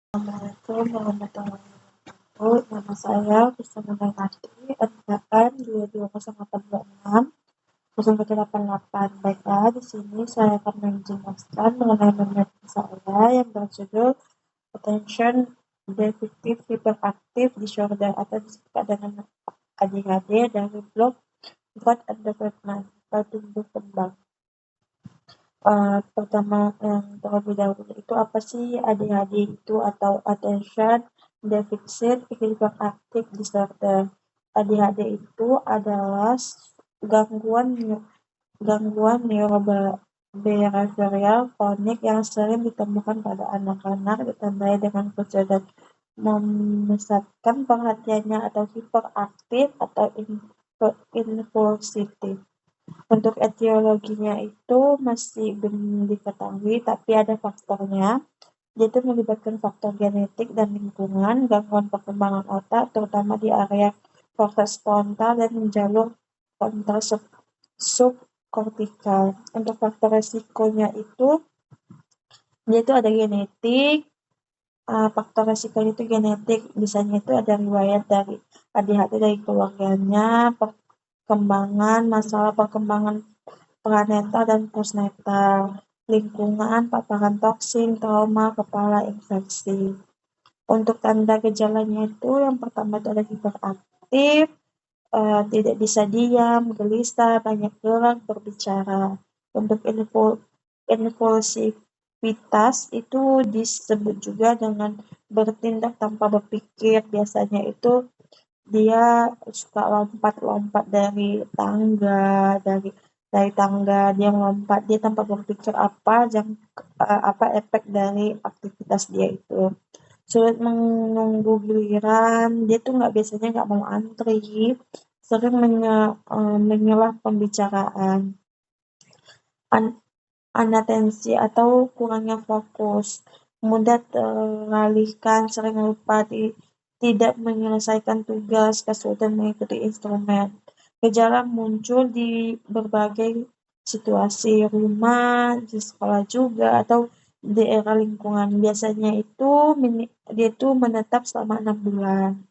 Assalamualaikum warahmatullahi wabarakatuh. Nama saya Kusuma Nurhati, NPM 220826 01888. Baiklah, di sini saya akan menjelaskan mengenai materi saya yang berjudul Attention Deficit Hyperactive Disorder atau disebut dengan ADHD dari blog Growth and Development, tumbuh kembang. Pertama yang terlebih dahulu itu apa sih ADHD itu atau Attention Deficit Hyperactive Disorder. ADHD itu adalah gangguan gangguan neurobehavioral kronik yang sering ditemukan pada anak-anak ditandai dengan kecerdasan memusatkan perhatiannya atau hiperaktif atau impulsif. Untuk etiologinya itu masih belum diketahui, tapi ada faktornya, yaitu melibatkan faktor genetik dan lingkungan, gangguan perkembangan otak, terutama di area korteks frontal dan jalur frontal subkortikal. Untuk faktor resikonya itu, dia itu ada genetik, faktor resikonya itu genetik, misalnya itu ada riwayat dari ADHD dari keluarganya, masalah perkembangan pranetal dan postnatal, lingkungan, paparan toksin, trauma, kepala, infeksi. Untuk tanda gejalanya itu yang pertama itu ada hiperaktif, tidak bisa diam, gelisah, banyak gerak, berbicara. Untuk impulsivitas itu disebut juga dengan bertindak tanpa berpikir. Biasanya itu dia suka lompat-lompat dari tangga dia melompat dia tanpa berpikir apa efek dari aktivitas dia itu. Sulit menunggu giliran, dia tuh biasanya nggak mau antri, sering menyelah pembicaraan, anatensi atau kurangnya fokus, mudah teralihkan, sering lupa, tidak menyelesaikan tugas, kesulitan mengikuti instrumen. Gejala muncul di berbagai situasi, rumah, di sekolah juga, atau di era lingkungan. Biasanya itu dia itu menetap selama 6 bulan.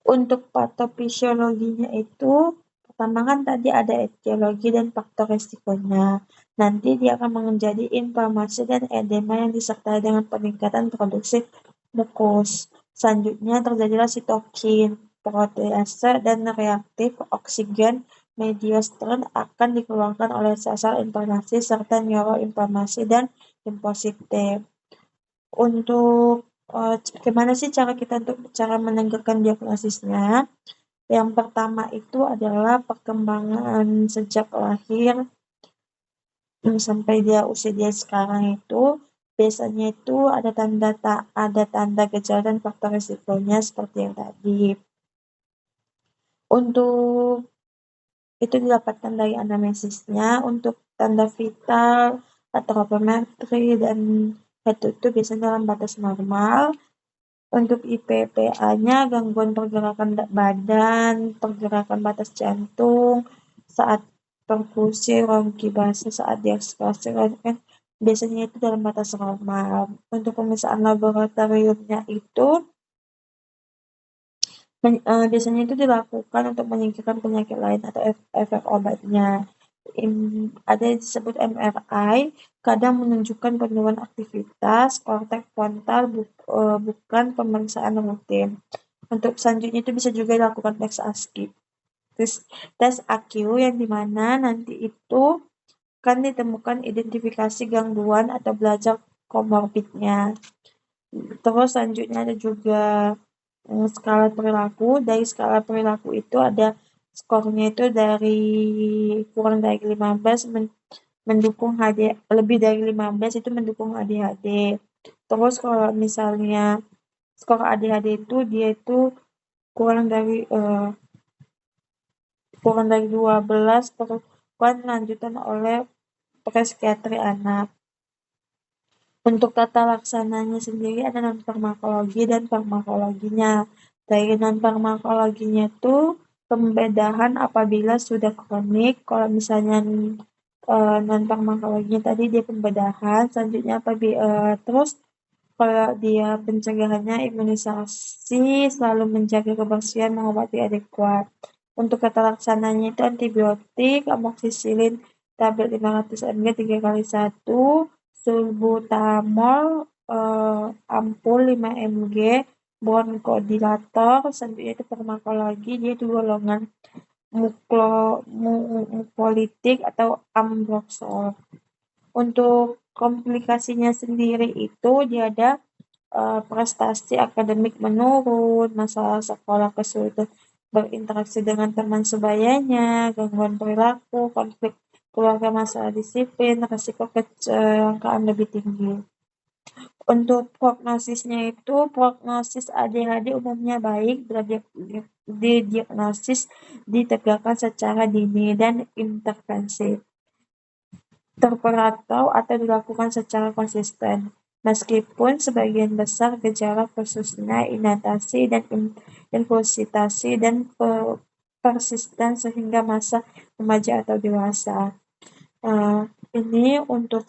Untuk patofisiologinya itu, pertama kan tadi ada etiologi dan faktor resikonya. Nanti dia akan menjadi inflamasi dan edema yang disertai dengan peningkatan produksi mukus. Selanjutnya terjadilah sitokin, protease, dan reaktif oksigen mediostern akan dikeluarkan oleh sel-sel inflamasi serta neuroinflamasi dan limfosite. Untuk gimana sih cara menegakkan diagnosisnya? Yang pertama itu adalah perkembangan sejak lahir sampai usia dia sekarang itu biasanya itu ada tanda gejala dan faktor risikonya seperti yang tadi. Untuk itu didapatkan dari anamnesisnya. Untuk tanda vital, antropometri, dan itu biasanya dalam batas normal. Untuk IPPA-nya gangguan pergerakan badan, pergerakan batas jantung, saat perfusi, ronki basa, saat dieksplosi rongken, biasanya itu dalam batas normal. Untuk pemeriksaan laboratoriumnya itu biasanya itu dilakukan untuk menyingkirkan penyakit lain atau efek obatnya. Ada yang disebut MRI, kadang menunjukkan penurunan aktivitas korteks frontal, bukan pemeriksaan rutin. Untuk selanjutnya itu bisa juga dilakukan tes AQ yang dimana nanti itu kan ditemukan identifikasi gangguan atau belajar komorbidnya. Terus selanjutnya ada juga skala perilaku. Dari skala perilaku itu ada skornya itu dari kurang dari 15 mendukung lebih dari 15 itu mendukung ADHD. Terus kalau misalnya skor ADHD itu dia itu kurang dari 12 perlukan lanjutan oleh psikiatri anak. Untuk tata laksananya sendiri ada non-farmakologi dan farmakologinya. Dari non-farmakologinya itu pembedahan apabila sudah kronik. Kalau misalnya non-farmakologinya tadi dia pembedahan. Selanjutnya terus Kalau dia pencegahannya imunisasi, selalu menjaga kebersihan, mengobati adekuat. Untuk kata laksananya itu antibiotik, amoksisilin tablet 500 mg 3 kali 1, sulbutamol ampul 5 mg, bronchodilator, selanjutnya itu farmakologi, dia itu golongan mukolytik atau ambroxol. Untuk komplikasinya sendiri itu dia ada prestasi akademik menurun, masalah sekolah, kesulitan berinteraksi dengan teman sebayanya, gangguan perilaku, konflik keluarga, masalah disiplin, risiko kecelakaan lebih tinggi. Untuk prognosisnya itu, prognosis ADHD umumnya baik bila didiagnosis ditegakkan secara dini dan intervensi terpantau atau dilakukan secara konsisten. Meskipun sebagian besar gejala khususnya inatasi dan impulsitasi dan persisten sehingga masa remaja atau dewasa. Ini untuk